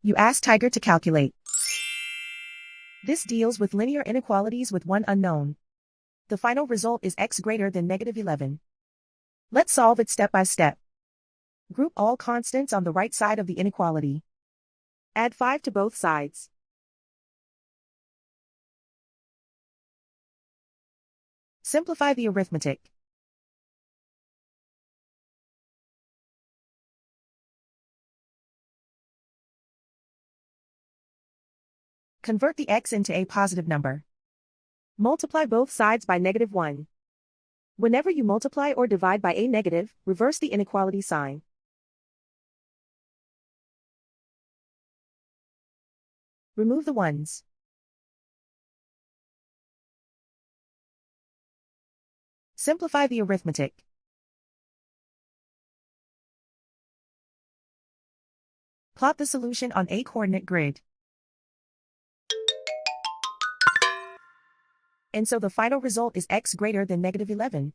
You ask Tiger to calculate. This deals with linear inequalities with one unknown. The final result is x greater than -11. Let's solve it step by step. Group all constants on the right side of the inequality. Add 5 to both sides. Simplify the arithmetic. Convert the x into a positive number. Multiply both sides by -1. Whenever you multiply or divide by a negative, reverse the inequality sign. Remove the ones. Simplify the arithmetic. Plot the solution on a coordinate grid. And so the final result is x greater than -11.